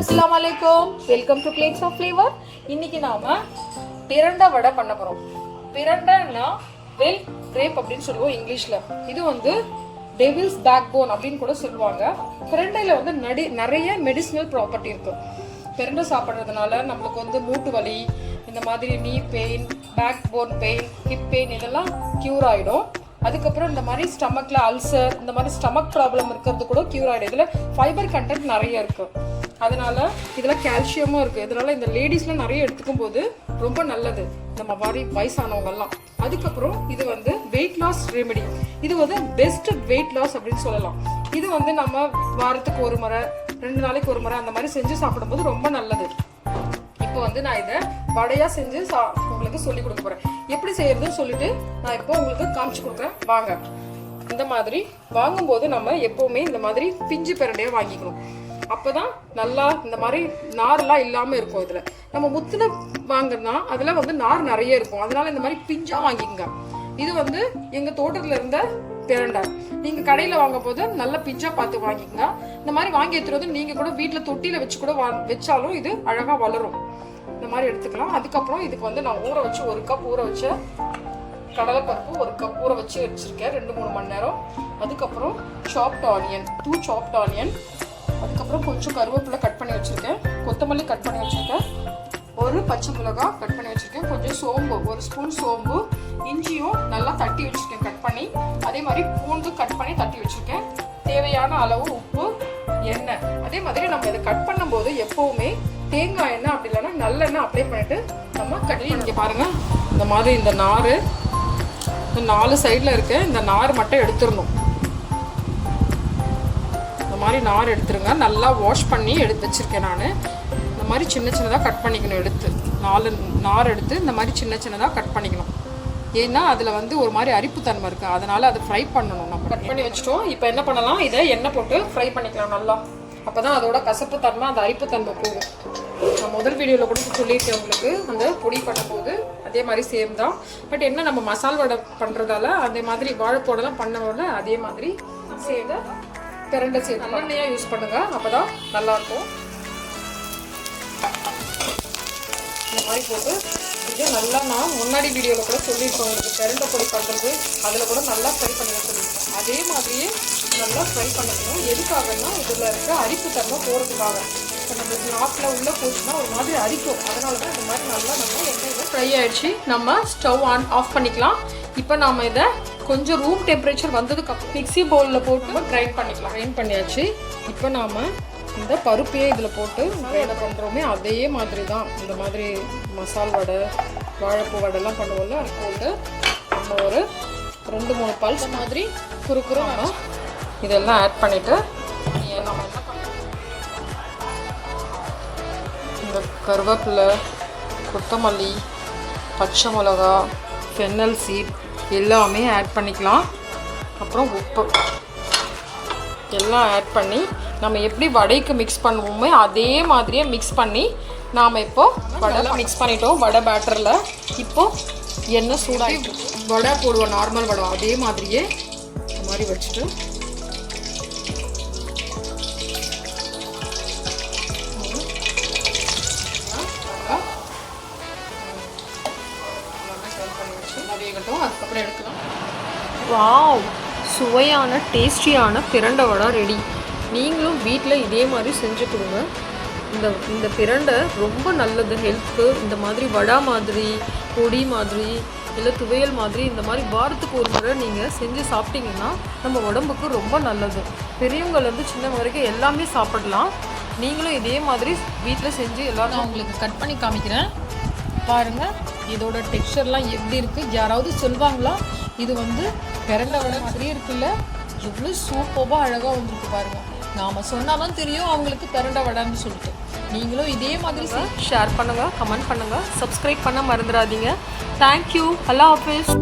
அஸ்ஸலாமு அலைக்கும், welcome to plates of flavour. இன்னைக்கு நாம பிரண்டை வடை பண்ண போறோம். பிரண்டைன்னா வெல் கிரேப் அப்படின்னு சொல்லுவோம் இங்கிலீஷ்ல. இது வந்து டெவில்ஸ் பேக் போன் அப்படின்னு கூட சொல்லுவாங்க. பிரண்டையில வந்து நிறைய மெடிசினல் ப்ராப்பர்ட்டி இருக்கு. பிரண்டை சாப்பிட்றதுனால நம்மளுக்கு வந்து மூட்டு வலி, இந்த மாதிரி knee pain, backbone pain, hip pain இதெல்லாம் கியூர் ஆகிடும். அதுக்கப்புறம் இந்த மாதிரி ஸ்டமக்ல அல்சர், இந்த மாதிரி ஸ்டமக் ப்ராப்ளம் இருக்கிறது கூட கியூர் ஆகிடும். இதில் ஃபைபர் கண்டென்ட் நிறைய இருக்கு, அதனால இதில் கால்சியமும் இருக்குது. இதனால இந்த லேடிஸ்லாம் நிறைய எடுத்துக்கும் போது ரொம்ப நல்லது, நம்ம மாதிரி வயசானவங்கெல்லாம். அதுக்கப்புறம் இது வந்து வெயிட் லாஸ் ரெமெடி. இது வந்து பெஸ்ட் வெயிட் லாஸ் அப்படின்னு சொல்லலாம். இது வந்து நம்ம வாரத்துக்கு ஒரு முறை, 2 நாளைக்கு ஒரு முறை அந்த மாதிரி செஞ்சு சாப்பிடும்போது ரொம்ப நல்லது. இப்போ வந்து நான் இதை வடையா செஞ்சு உங்களுக்கு சொல்லி கொடுக்க போறேன். எப்படி செய்யறதுன்னு சொல்லிட்டு நான் இப்போ உங்களுக்கு காமிச்சு கொடுக்குறேன், வாங்க. இந்த மாதிரி வாங்கும்போது நம்ம எப்பவுமே இந்த மாதிரி பிஞ்சு பிரண்டையா வாங்கிக்கணும். அப்போதான் நல்லா இந்த மாதிரி நார்லாம் இல்லாமல் இருக்கும். இதில் நம்ம முத்துன வாங்குறதுனா அதில் வந்து நார் நிறைய இருக்கும், அதனால இந்த மாதிரி பிஞ்சா வாங்கிக்கோங்க. இது வந்து எங்கள் தோட்டத்தில் இருந்த பிரண்டை. நீங்கள் கடையில் வாங்கும் போது நல்ல பிஞ்சா பார்த்து வாங்கிக்கோங்க. இந்த மாதிரி வாங்கி எடுத்துறது நீங்கள் கூட வீட்டில் தொட்டியில் வச்சு கூட வச்சாலும் இது அழகாக வளரும். இந்த மாதிரி எடுத்துக்கலாம். அதுக்கப்புறம் இதுக்கு வந்து நான் ஊற வச்சு 1 கப் ஊற வச்ச கடலைப்பருப்பு 1 கப் ஊற வச்சு வச்சுருக்கேன் 2-3 மணி நேரம். அதுக்கப்புறம் சாப்ட் ஆனியன், 2 சாப்ட் ஆனியன். அதுக்கப்புறம் கொஞ்சம் கருவேப்பிலை கட் பண்ணி வச்சுருக்கேன், கொத்தமல்லி கட் பண்ணி வச்சுருக்கேன், 1 பச்சை மிளகாய் கட் பண்ணி வச்சுருக்கேன், கொஞ்சம் சோம்பு, 1 ஸ்பூன் சோம்பு, இஞ்சியும் நல்லா தட்டி வச்சுருக்கேன் கட் பண்ணி, அதே மாதிரி பூண்டு கட் பண்ணி தட்டி வச்சுருக்கேன், தேவையான அளவு உப்பு, எண்ணெய். அதே மாதிரி நம்ம இதை கட் பண்ணும்போது எப்போவுமே தேங்காய் எண்ணெய் அப்படி இல்லைன்னா நல்லெண்ணெய் அப்ளை பண்ணிட்டு நம்ம கட்டி. இங்கே பாருங்கள், இந்த மாதிரி இந்த நார் 4 சைடில் இருக்க இந்த நார் மட்டும் எடுத்துடணும். இந்த மாதிரி நார் எடுத்துருங்க. நல்லா வாஷ் பண்ணி எடுத்து வச்சுருக்கேன் நான். இந்த மாதிரி சின்ன சின்னதாக கட் பண்ணிக்கணும். எடுத்து 4 நார் எடுத்து இந்த மாதிரி சின்ன சின்னதாக கட் பண்ணிக்கணும். ஏன்னா அதில் வந்து ஒரு மாதிரி அரிப்புத்தன்மை இருக்குது, அதனால் அதை ஃப்ரை பண்ணணும். நம்ம கட் பண்ணி வச்சுட்டோம். இப்போ என்ன பண்ணலாம், இதை எண்ணெய் போட்டு ஃப்ரை பண்ணிக்கலாம் நல்லா. அப்போ தான் அதோட கசப்பு தன்மை, அந்த அரிப்புத்தன்மை போகும். நான் முதல் வீடியோவில் கூட சொல்லியிருக்கேன் உங்களுக்கு, அந்த பொடி பண்ணும்போது அதே மாதிரி சேம் தான். பட் என்ன, நம்ம மசால் வடை பண்ணுறதால அதே மாதிரி வாழைப்போடலாம் பண்ணவோட அதே மாதிரி சேர்ந்து பிரண்டை சேர்த்து நல்லெண்ணெயாக யூஸ் பண்ணுங்க, அப்போ தான் நல்லாயிருக்கும். இந்த மாதிரி போட்டு இது நல்லா நான் முன்னாடி வீடியோவில் கூட சொல்லியிருக்கோம் உங்களுக்கு, பிரண்டை பொடி பண்ணுறது அதில் கூட நல்லா ஃப்ரை பண்ணி சொல்லியிருக்கோம். அதே மாதிரியே நல்லா ஃப்ரை பண்ணிக்கணும். எதுக்காகனா இதில் இருக்க அரிப்பு தன்மை போகிறதுக்காக. இப்போ நம்மளுக்கு நாக்கில் உள்ளே போச்சுன்னா ஒரு மாதிரி அரிக்கும், அதனால தான் இந்த மாதிரி நல்லா நம்ம எண்ணெயில் ஃப்ரை ஆகிடுச்சு. நம்ம ஸ்டவ் ஆஃப் பண்ணிக்கலாம். இப்போ நாம் இதை கொஞ்சம் ரூம் டெம்பரேச்சர் வந்ததுக்கப்புறம் மிக்ஸி பவுலில் போட்டு நம்ம கிரைண்ட் பண்ணிக்கலாம். கிரைண்ட் பண்ணியாச்சு. இப்போ நாம் இந்த பருப்பையே இதில் போட்டு கிரைண்ட் பண்ணுறோமே அதே மாதிரி தான் இந்த மாதிரி மசால் வடை, வாழைப்பூ வடைலாம் பண்ணுவோம்ல, அது போட்டு நம்ம ஒரு 2-3 பல்ஸ் மாதிரி குறுக்குறோம். இதெல்லாம் ஆட் பண்ணிவிட்டு நம்ம என்ன பண்ணுறோம், இந்த கருவேப்பிலை, கொத்தமல்லி, பச்சை மிளகா, ஃபென்னல் சீட் எல்லாமே ஆட் பண்ணிக்கலாம். அப்புறம் உப்பு எல்லாம் ஆட் பண்ணி நம்ம எப்படி வடைக்கு மிக்ஸ் பண்ணுவோமே அதே மாதிரியே மிக்ஸ் பண்ணி நாம் இப்போது வடை மிக்ஸ் பண்ணிட்டோம். வடை பேட்டரில் இப்போது எண்ணெய் சூடாகிட்டு வடை போடுவோம், நார்மல் வடை அதே மாதிரியே இந்த மாதிரி வச்சுட்டு வேகட்டும், அதுக்கப்புறம் எடுக்கலாம். வாவ், சுவையான டேஸ்டியான பிரண்டை வடை ரெடி. நீங்களும் வீட்டில் இதே மாதிரி செஞ்சு கொடுங்க. இந்த பிரண்டை ரொம்ப நல்லது ஹெல்த்துக்கு. இந்த மாதிரி வடை மாதிரி, பொடி மாதிரி, இல்லை துவையல் மாதிரி இந்த மாதிரி வாரத்துக்கு ஒரு முறை நீங்கள் செஞ்சு சாப்பிட்டீங்கன்னா நம்ம உடம்புக்கு ரொம்ப நல்லது. பெரியவங்கலேருந்து சின்னவங்க வரைக்கும் எல்லாமே சாப்பிடலாம். நீங்களும் இதே மாதிரி வீட்டில் செஞ்சு எல்லாரும் உங்களுக்கு கட் பண்ணி காமிக்கிறேன் பாருங்கள். இதோட டெக்ஸ்சர்லாம் எப்படி இருக்குது, யாராவது சொல்வாங்களா இது வந்து பிரண்டை வடை மாதிரியே இருக்குல்ல, எவ்வளோ சூப்பராக அழகாக வந்துருக்கு பாருங்கள். நாம் சொன்னாலும் தெரியும் அவங்களுக்கு பிரண்டை வடைன்னு சொல்லிட்டு. நீங்களும் இதே மாதிரி ஷேர் பண்ணுங்கள், கமெண்ட் பண்ணுங்கள், சப்ஸ்கிரைப் பண்ண மறந்துடாதீங்க. தேங்க்யூ. அல்லாஹ் ஹாஃபிஸ்.